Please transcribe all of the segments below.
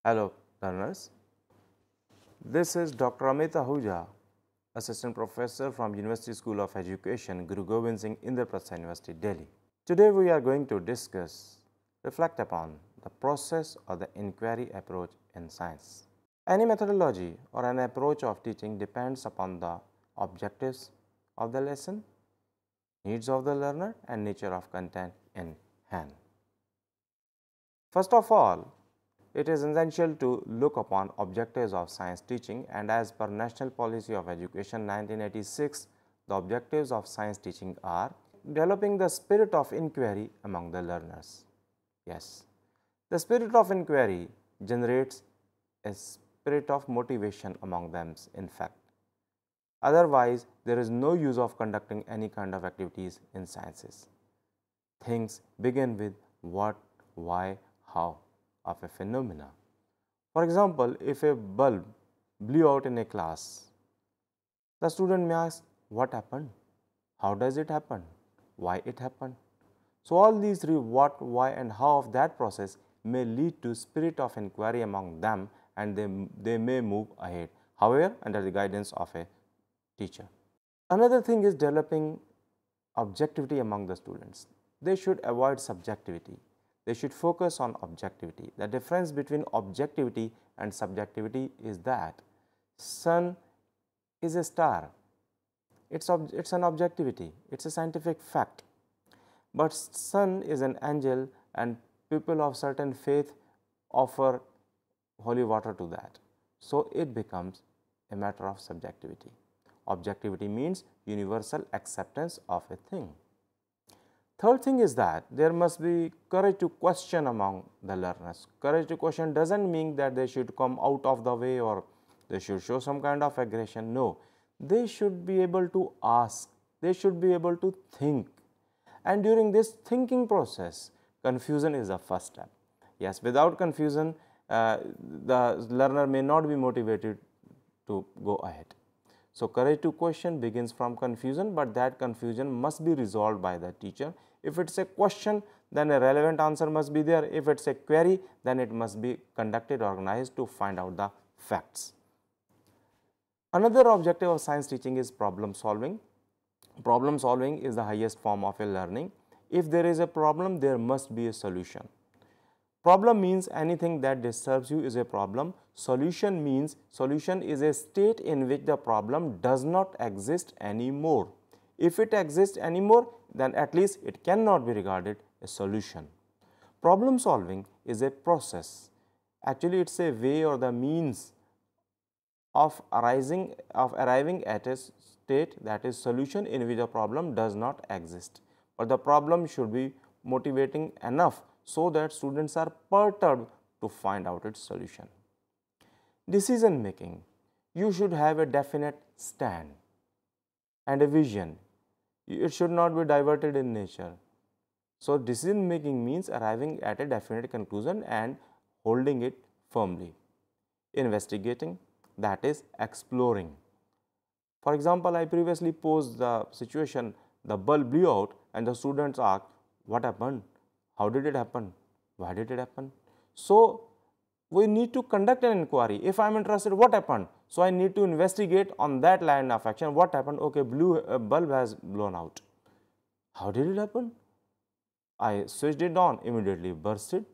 Hello learners, this is Dr. Amit Ahuja, Assistant Professor from University School of Education, Guru Gobind Singh Indraprastha University, Delhi. Today we are going to reflect upon the process or the inquiry approach in science. Any methodology or an approach of teaching depends upon the objectives of the lesson, needs of the learner and nature of content in hand. First of all, it is essential to look upon objectives of science teaching, and as per National Policy of Education 1986, the objectives of science teaching are developing the spirit of inquiry among the learners. Yes, the spirit of inquiry generates a spirit of motivation among them in fact. Otherwise, there is no use of conducting any kind of activities in sciences. Things begin with what, why, how of a phenomena. For example, if a bulb blew out in a class, the student may ask, what happened? How does it happen? Why it happened? So, all these three what, why and how of that process may lead to spirit of inquiry among them, and they may move ahead, however under the guidance of a teacher. Another thing is developing objectivity among the students. They should avoid subjectivity. They should focus on objectivity. The difference between objectivity and subjectivity is that sun is a star. It's an objectivity. It's a scientific fact. But sun is an angel, and people of certain faith offer holy water to that. So, it becomes a matter of subjectivity. Objectivity means universal acceptance of a thing. Third thing is that there must be courage to question among the learners. Courage to question does not mean that they should come out of the way or they should show some kind of aggression. No, they should be able to ask, they should be able to think, and during this thinking process, confusion is the first step. Yes, without confusion, the learner may not be motivated to go ahead. So, courage to question begins from confusion, but that confusion must be resolved by the teacher. If it is a question, then a relevant answer must be there. If it is a query, then it must be conducted, organized to find out the facts. Another objective of science teaching is problem solving. Problem solving is the highest form of a learning. If there is a problem, there must be a solution. Problem means anything that disturbs you is a problem. Solution means solution is a state in which the problem does not exist anymore. If it exists anymore, then at least it cannot be regarded a solution. Problem solving is a process. Actually, it is a way or the means of arriving at a state, that is solution, in which the problem does not exist. But the problem should be motivating enough so that students are perturbed to find out its solution. Decision making. You should have a definite stand and a vision. It should not be diverted in nature. So, decision making means arriving at a definite conclusion and holding it firmly. Investigating, that is exploring. For example, I previously posed the situation, the bulb blew out and the students asked, what happened? How did it happen? Why did it happen? So, we need to conduct an inquiry. If I am interested, what happened? So, I need to investigate on that line of action. What happened? Okay, bulb has blown out. How did it happen? I switched it on, immediately bursted.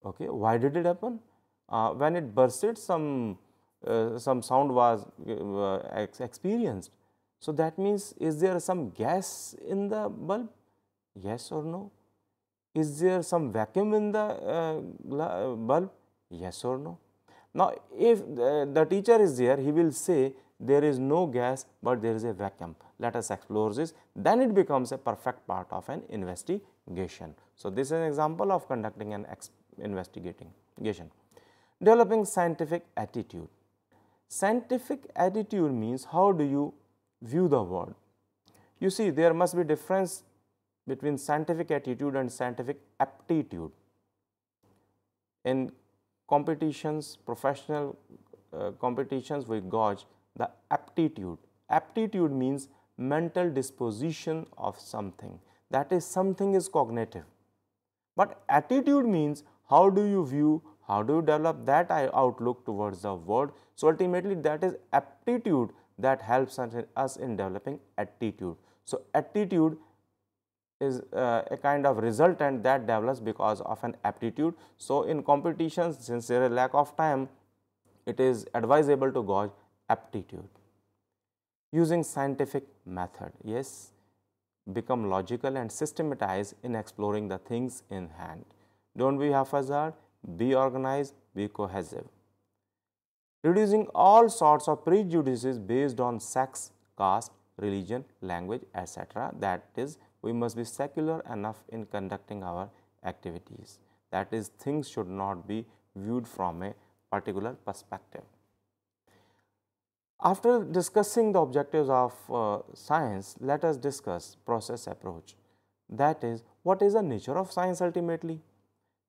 Okay, why did it happen? When it bursted, some sound was experienced. So, that means, is there some gas in the bulb? Yes or no? Is there some vacuum in the bulb? Yes or no? Now, if the teacher is there, he will say there is no gas, but there is a vacuum. Let us explore this. Then it becomes a perfect part of an investigation. So, this is an example of conducting an investigation. Developing scientific attitude. Scientific attitude means how do you view the world. You see, there must be difference between scientific attitude and scientific aptitude. In competitions, professional competitions, we gauge the aptitude. Aptitude means mental disposition of something, that is, something is cognitive. But attitude means how do you view, How do you develop that outlook towards the world? So, ultimately that is aptitude that helps us in developing attitude. So, attitude is a kind of resultant that develops because of an aptitude. So, in competitions, since there is a lack of time, it is advisable to gauge aptitude. Using scientific method, yes, become logical and systematize in exploring the things in hand. Don't be haphazard, be organized, be cohesive. Reducing all sorts of prejudices based on sex, caste, religion, language, etc. That is, we must be secular enough in conducting our activities. That is, things should not be viewed from a particular perspective. After discussing the objectives of science, let us discuss process approach. That is, what is the nature of science ultimately?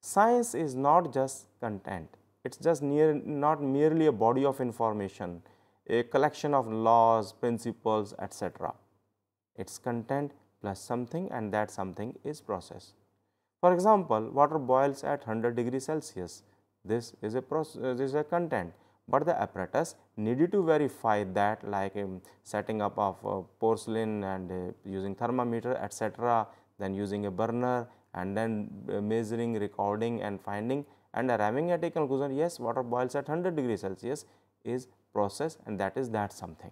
Science is not just content, it is just not merely a body of information, a collection of laws, principles, etc. Its content plus something, and that something is process. For example, water boils at 100 degrees Celsius. This is a content, but the apparatus needed to verify that, like setting up of porcelain and using thermometer, etc., then using a burner, and then measuring, recording and finding and arriving at a conclusion, yes, water boils at 100 degrees Celsius is process, and that is that something.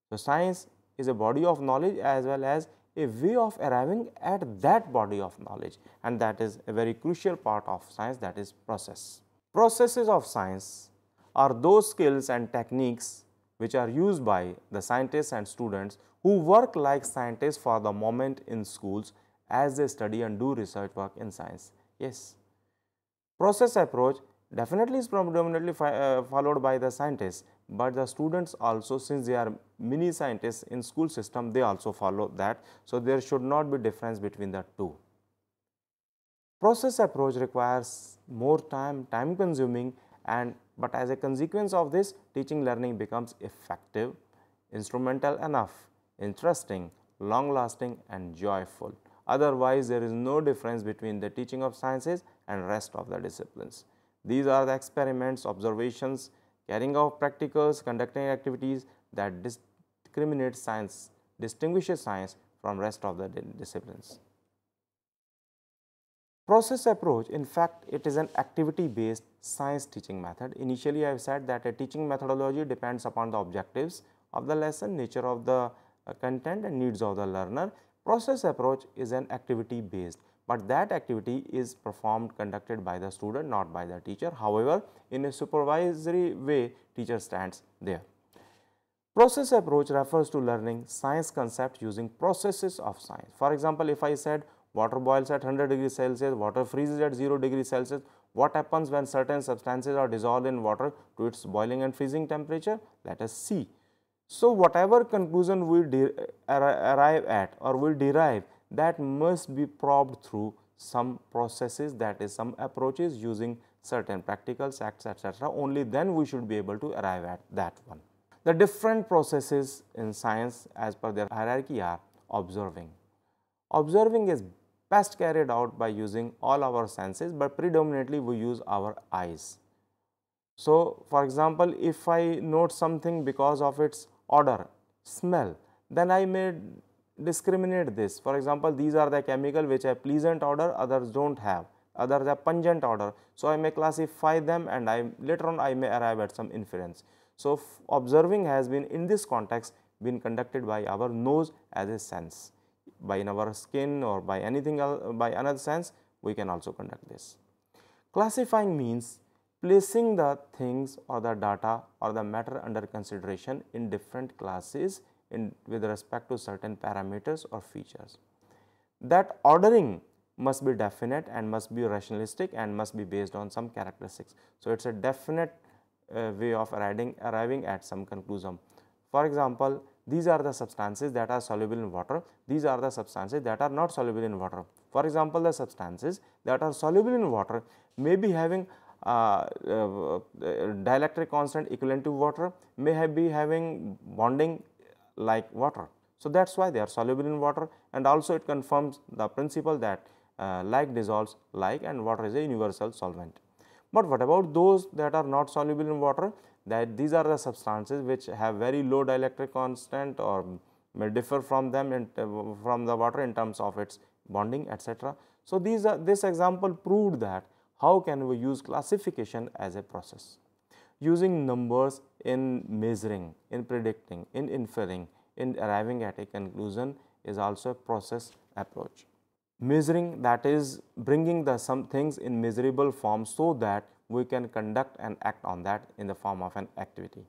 So, science is a body of knowledge as well as a way of arriving at that body of knowledge, and that is a very crucial part of science, that is process. Processes of science are those skills and techniques which are used by the scientists and students who work like scientists for the moment in schools as they study and do research work in science. Yes, process approach definitely is predominantly followed by the scientists, but the students also, since they are mini scientists in school system, they also follow that. So, there should not be difference between the two. Process approach requires more time consuming, and but as a consequence of this, teaching learning becomes effective, instrumental enough, interesting, long lasting and joyful. Otherwise, there is no difference between the teaching of sciences and rest of the disciplines. These are the experiments, observations, carrying out practicals, conducting activities that distinguishes science from rest of the disciplines. Process approach, in fact, it is an activity based science teaching method. Initially, I have said that a teaching methodology depends upon the objectives of the lesson, nature of the content and needs of the learner. Process approach is an activity based, but that activity is conducted by the student, not by the teacher. However, in a supervisory way, teacher stands there. Process approach refers to learning science concepts using processes of science. For example, if I said water boils at 100 degrees Celsius, water freezes at 0 degrees Celsius, what happens when certain substances are dissolved in water to its boiling and freezing temperature? Let us see. So, whatever conclusion we arrive at or we derive, that must be probed through some processes, that is some approaches using certain practicals, acts, etc. Only then we should be able to arrive at that one. The different processes in science as per their hierarchy are observing. Observing is best carried out by using all our senses, but predominantly we use our eyes. So, for example, if I note something because of its odor, smell, then I may discriminate this. For example, these are the chemical which have pleasant odor, others do not have, others have pungent odor. So, I may classify them, and later on I may arrive at some inference. So, observing has been in this context been conducted by our nose as a sense. By in our skin or by anything else, by another sense, we can also conduct this. Classifying means placing the things or the data or the matter under consideration in different classes with respect to certain parameters or features. That ordering must be definite and must be rationalistic and must be based on some characteristics. So, it is a definite way of arriving at some conclusion. For example, these are the substances that are soluble in water, these are the substances that are not soluble in water. For example, the substances that are soluble in water may be having dielectric constant equivalent to water, may be having bonding like water. So, that is why they are soluble in water, and also it confirms the principle that like dissolves like, and water is a universal solvent. But what about those that are not soluble in water? That these are the substances which have very low dielectric constant or may differ from them from the water in terms of its bonding, etc. So, this example proved that how can we use classification as a process. Using numbers in measuring, in predicting, in inferring, in arriving at a conclusion is also a process approach. Measuring, that is bringing the some things in measurable form so that we can conduct and act on that in the form of an activity.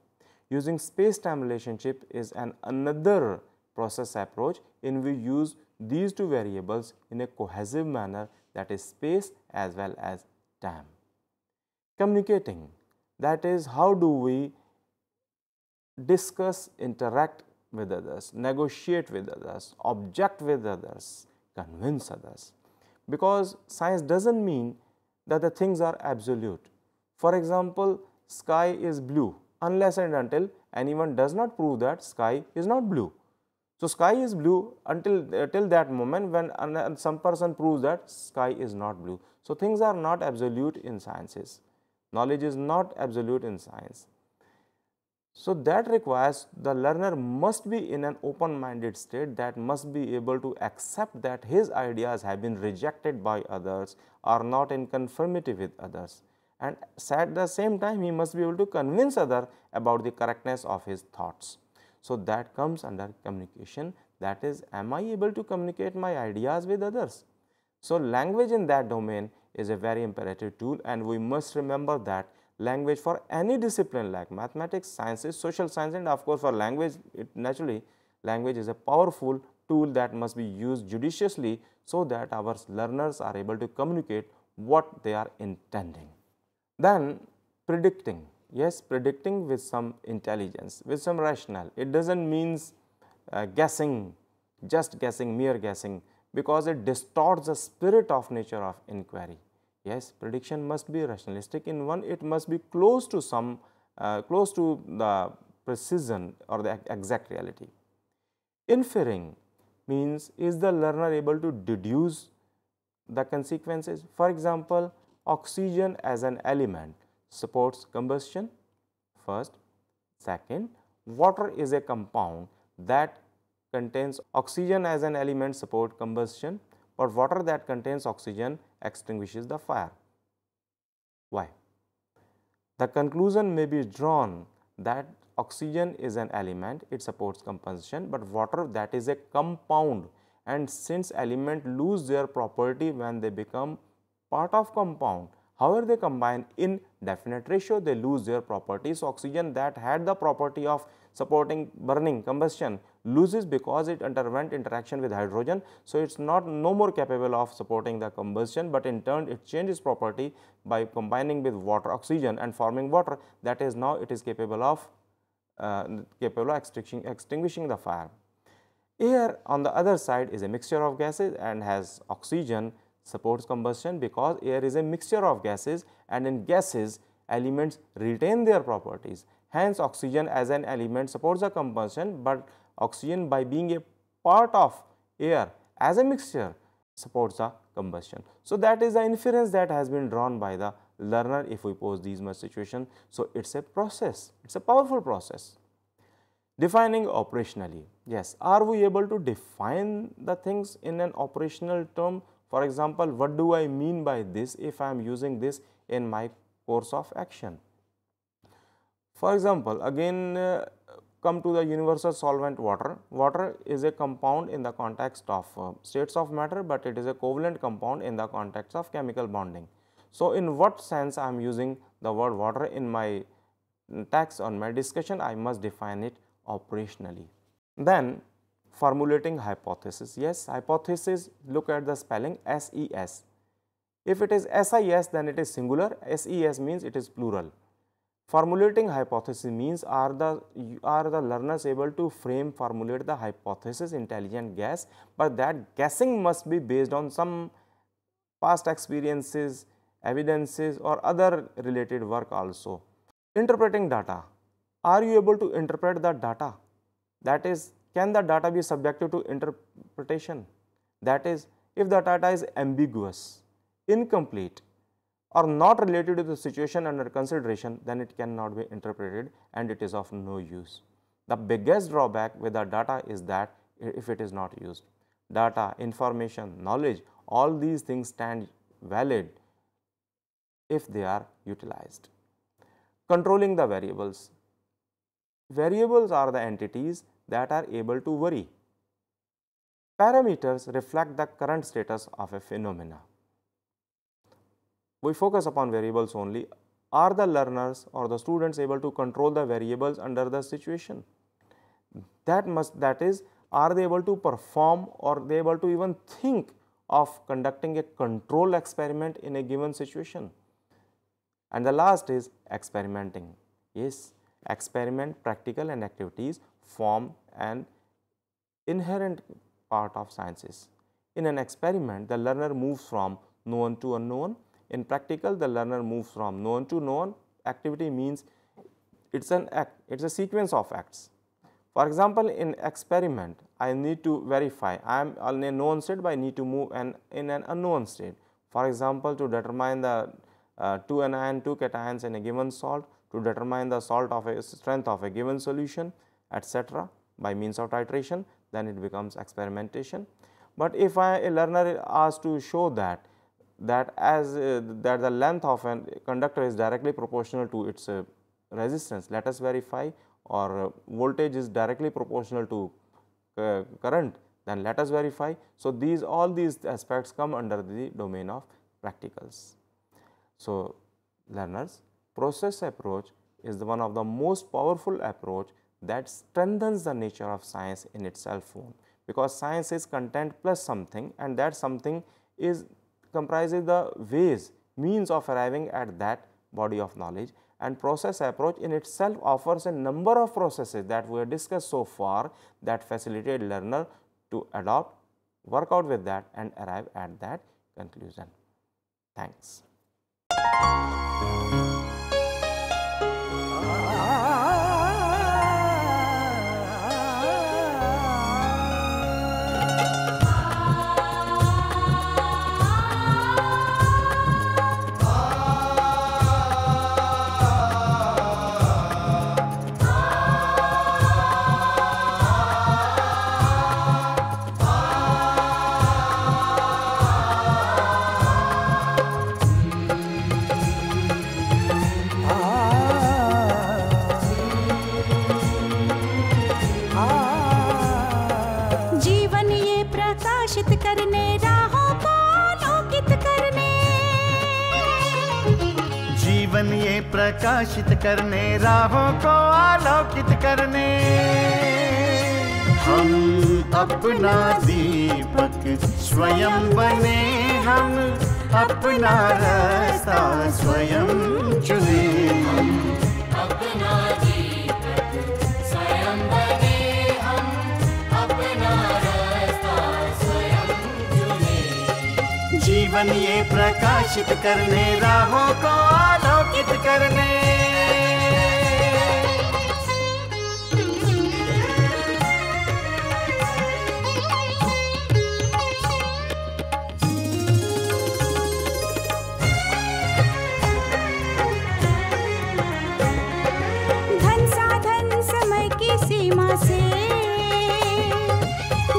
Using space-time relationship is another process approach in which we use these two variables in a cohesive manner, that is space as well as time. Communicating, that is how do we discuss, interact with others, negotiate with others, object with others, convince others, because science does not mean that the things are absolute. For example, sky is blue unless and until anyone does not prove that sky is not blue. So, sky is blue until till that moment when some person proves that sky is not blue. So, things are not absolute in sciences, knowledge is not absolute in science. So, that requires the learner must be in an open-minded state, that must be able to accept that his ideas have been rejected by others, are not in conformity with others, and at the same time he must be able to convince others about the correctness of his thoughts. So, that comes under communication, that is, am I able to communicate my ideas with others? So, language in that domain is a very imperative tool, and we must remember that language for any discipline like mathematics, sciences, social science, and of course, for language, naturally language is a powerful tool that must be used judiciously so that our learners are able to communicate what they are intending. Then predicting, yes, predicting with some intelligence, with some rationale. It does not mean guessing, just guessing, mere guessing, because it distorts the spirit of nature of inquiry. Yes, prediction must be rationalistic in one, it must be close to some, close to the precision or the exact reality. Inferring means, is the learner able to deduce the consequences? For example, oxygen as an element supports combustion, first. Second, water is a compound that contains oxygen as an element support combustion, but water that contains oxygen extinguishes the fire. Why? The conclusion may be drawn that oxygen is an element, it supports combustion, but water, that is a compound, and since elements lose their property when they become part of compound, however they combine in definite ratio, they lose their properties. So, oxygen that had the property of supporting burning combustion loses because it underwent interaction with hydrogen. So, it is not no more capable of supporting the combustion, but in turn it changes property by combining with water oxygen and forming water, that is now it is capable of extinguishing the fire. Air on the other side is a mixture of gases and has oxygen supports combustion because air is a mixture of gases, and in gases elements retain their properties. Hence, oxygen as an element supports the combustion, but oxygen by being a part of air as a mixture supports the combustion. So, that is the inference that has been drawn by the learner if we pose these much situations. So, it is a process, it is a powerful process. Defining operationally, yes, are we able to define the things in an operational term? For example, what do I mean by this if I am using this in my course of action? For example, again come to the universal solvent water. Water is a compound in the context of states of matter, but it is a covalent compound in the context of chemical bonding. So, in what sense I am using the word water in my text or my discussion, I must define it operationally. Then formulating hypothesis. Yes, hypothesis, look at the spelling SES. If it is SIS, then it is singular, SES means it is plural. Formulating hypothesis means are the learners able to formulate the hypothesis intelligent guess, but that guessing must be based on some past experiences, evidences or other related work also. Interpreting data. Are you able to interpret the data? That is, can the data be subjected to interpretation? That is, if the data is ambiguous, incomplete or not related to the situation under consideration, then it cannot be interpreted and it is of no use. The biggest drawback with the data is that if it is not used. Data, information, knowledge, all these things stand valid if they are utilized. Controlling the variables. Variables are the entities that are able to vary. Parameters reflect the current status of a phenomena. We focus upon variables only. Are the learners or the students able to control the variables under the situation? That is, are they able to perform or they able to even think of conducting a control experiment in a given situation? And the last is experimenting. Yes, experiment, practical and activities form an inherent part of sciences. In an experiment, the learner moves from known to unknown. In practical, the learner moves from known to known. Activity means it's an act, it's a sequence of acts. For example, in experiment, I need to verify I am in a known state, but I need to move in an unknown state. For example, to determine the 2 anion, 2 cations in a given salt, to determine the salt of a strength of a given solution, etc. by means of titration, then it becomes experimentation. But if a learner is asked to show that the length of a conductor is directly proportional to its resistance, let us verify, or voltage is directly proportional to current, then let us verify. So, all these aspects come under the domain of practicals. So, learners, process approach is one of the most powerful approach that strengthens the nature of science in itself own, because science is content plus something, and that something comprises the ways, means of arriving at that body of knowledge, and process approach in itself offers a number of processes that we have discussed so far that facilitate learner to adopt, work out with that and arrive at that conclusion. Thanks. प्रकाशित करने राहों को आलोकित करने, हम अपना दीपक स्वयं बने, हम अपना रास्ता स्वयं चुने, हम अपना दीपक स्वयं बने, हम अपना रास्ता स्वयं चुने। जीवन ये प्रकाशित करने राहों को आलोकित करने। धन साधन समय की सीमा से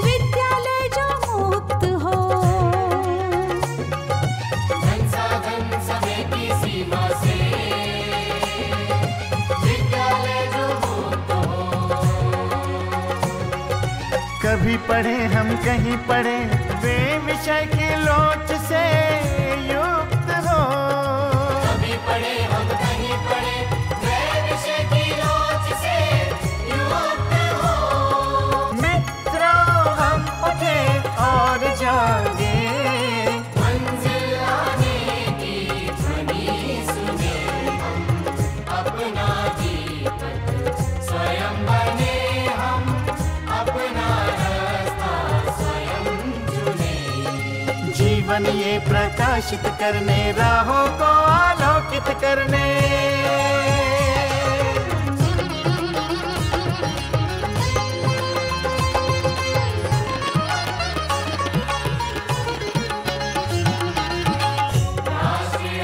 विद्यालय जो मुक्त हो, धन साधन समय की सीमा से कभी पढ़े हम कहीं पढ़े वे विषय की लोच से युक्त हो, कभी पढ़े हम कहीं पढ़े वे विषय की लोच से युक्त हो। मित्रों हम उठे और जागे, मंजिल आने की ध्वनि सुने, हम अपना दीपक स्वयं बने, हम अपना जीवन ये प्रकाशित करने राहों को आलोकित करने। राष्ट्रीय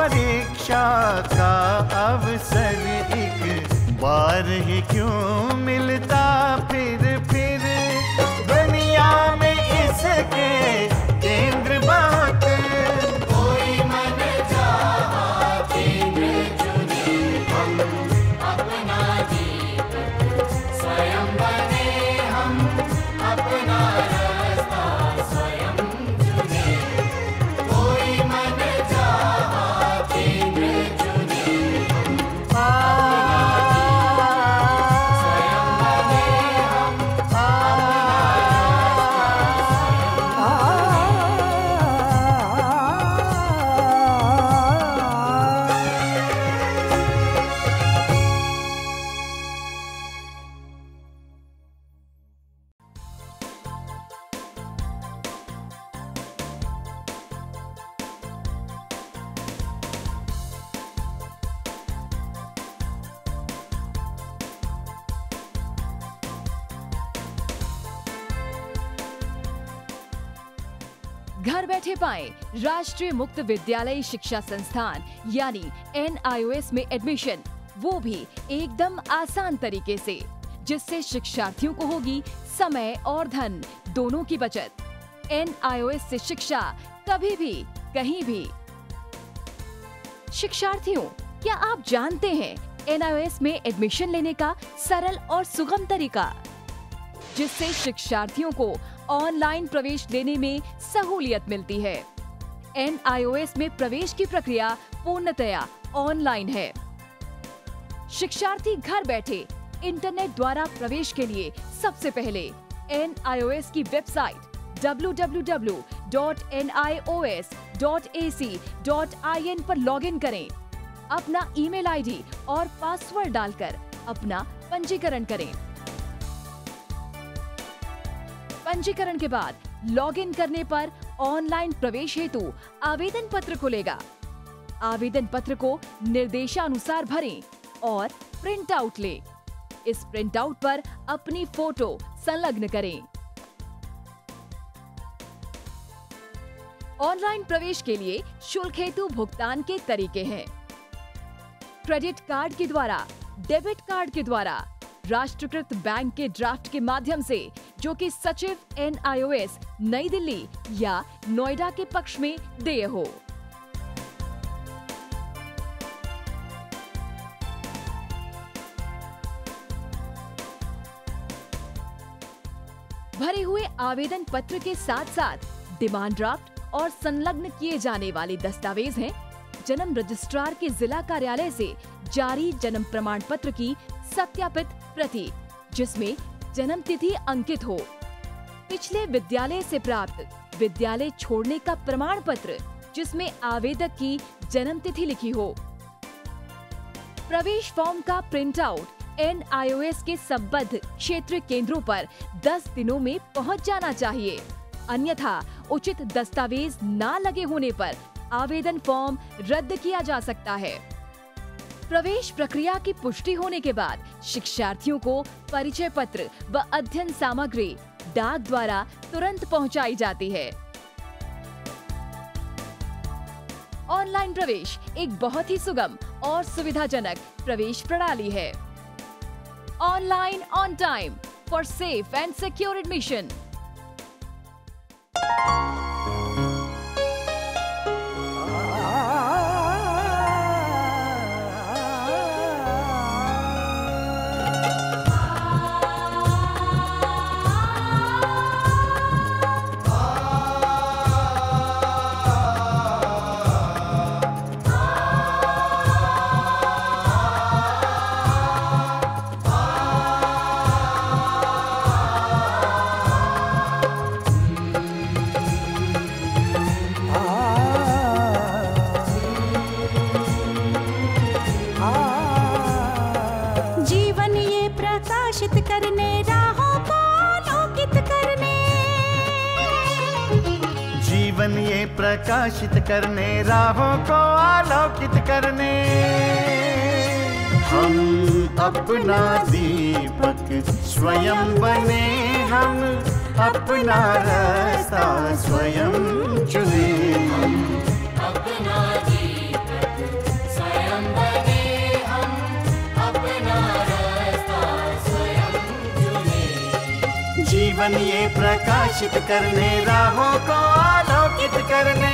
परीक्षा का अवसर एक बार ही क्यों मिलता फिर दुनिया में इसके केंद्र बहुत। कोई मन चाहा केंद्र चुने, हम अपना दीपक स्वयं बने, हम अपना रास्ता स्वयं चुने। कोई मन चाहा केंद्र चुने, घर बैठे पाएं राष्ट्रीय मुक्त विद्यालय शिक्षा संस्थान यानी NIOS में एडमिशन, वो भी एकदम आसान तरीके से, जिससे शिक्षार्थियों को होगी समय और धन दोनों की बचत। NIOS से शिक्षा कभी भी कहीं भी। शिक्षार्थियों, क्या आप जानते हैं NIOS में एडमिशन लेने का सरल और सुगम तरीका, जिससे शिक्षार्थियों को ऑनलाइन प्रवेश लेने में सहूलियत मिलती है। NIOS में प्रवेश की प्रक्रिया पूर्णतया ऑनलाइन है। शिक्षार्थी घर बैठे इंटरनेट द्वारा प्रवेश के लिए सबसे पहले NIOS की वेबसाइट www.nios.ac.in पर लॉगिन करें। अपना ईमेल आईडी और पासवर्ड डालकर अपना पंजीकरण करें। पंजीकरण के बाद लॉगिन करने पर ऑनलाइन प्रवेश हेतु आवेदन पत्र खुलेगा। आवेदन पत्र को निर्देशानुसार भरें और प्रिंट आउट लें। इस प्रिंट आउट पर अपनी फोटो संलग्न करें। ऑनलाइन प्रवेश के लिए शुल्क हेतु भुगतान के तरीके हैं: क्रेडिट कार्ड के द्वारा, डेबिट कार्ड के द्वारा, राष्ट्रीयकृत बैंक के ड्राफ्ट के माध्यम से, जो कि सचिव NIOS नई दिल्ली या नोएडा के पक्ष में देय हो। भरे हुए आवेदन पत्र के साथ साथ डिमांड ड्राफ्ट और संलग्न किए जाने वाले दस्तावेज हैं: जन्म रजिस्ट्रार के जिला कार्यालय से जारी जन्म प्रमाण पत्र की सत्यापित प्रति, जिसमें जन्म तिथि अंकित हो, पिछले विद्यालय से प्राप्त विद्यालय छोड़ने का प्रमाण पत्र, जिसमें आवेदक की जन्म तिथि लिखी हो। प्रवेश फॉर्म का प्रिंट आउट NIOS के संबद्ध क्षेत्रीय केंद्रों पर 10 दिनों में पहुंच जाना चाहिए, अन्यथा उचित दस्तावेज न लगे होने पर आवेदन फॉर्म रद्द किया जा सकता है। प्रवेश प्रक्रिया की पुष्टि होने के बाद शिक्षार्थियों को परिचय पत्र व अध्ययन सामग्री डाक द्वारा तुरंत पहुंचाई जाती है। ऑनलाइन प्रवेश एक बहुत ही सुगम और सुविधाजनक प्रवेश प्रणाली है। Online on time for safe and secure admission. जीवन ये प्रकाशित करने, राहों को आलोकित करने, हम अपना दीपक स्वयं बने, हम अपना रास्ता स्वयं चुने। अपना दीपक जीवन ये प्रकाशित करने, राहों को आलोकित करने।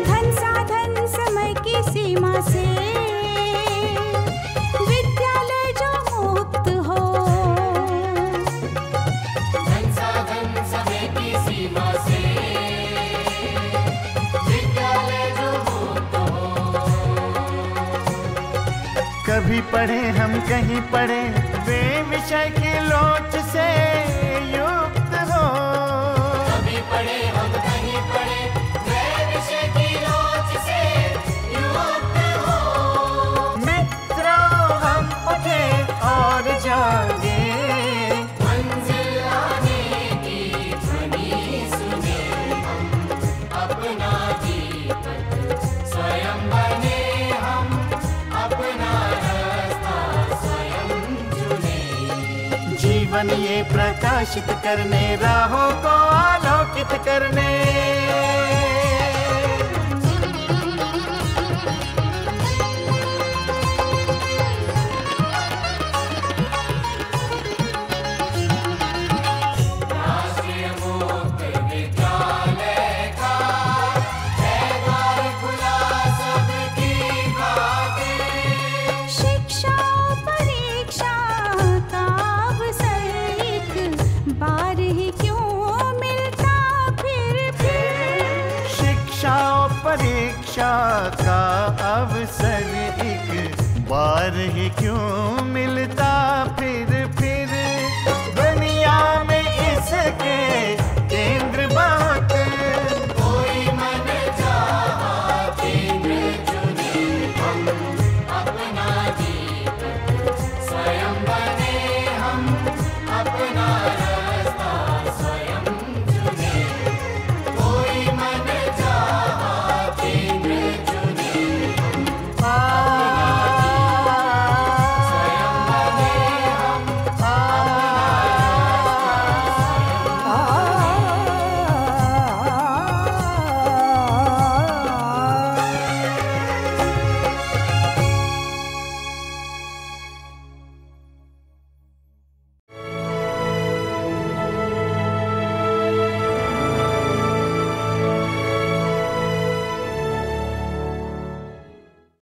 धन साधन समय की सीमा से विद्यालय जो मुक्त हो, धन साधन समय की सीमा से विद्यालय जो मुक्त हो। कभी पढ़े हम कहीं पढ़े, वे विषय की लोच से युक्त हो। कभी पढ़े हम कहीं पढ़े, वे विषय की लोच से युक्त हो। मित्रों हम उठे और जागे, मंजिल आने की ध्वनि सुने हम, अपना जीवन स्वयं बने हम, अपना रास्ता स्वयं चुने। जीवन ये प्रकाशित करने, राहों को आलोकित करने। राष्ट्रीय मुक्त विद्यालय का है द्वार खुला सबकी खातिर। शिक्षा परीक्षा का अवसर एक बार ही क्यों मिलता फिर। शिक्षा और परीक्षा का अवसर एक बार ही क्यों मिलता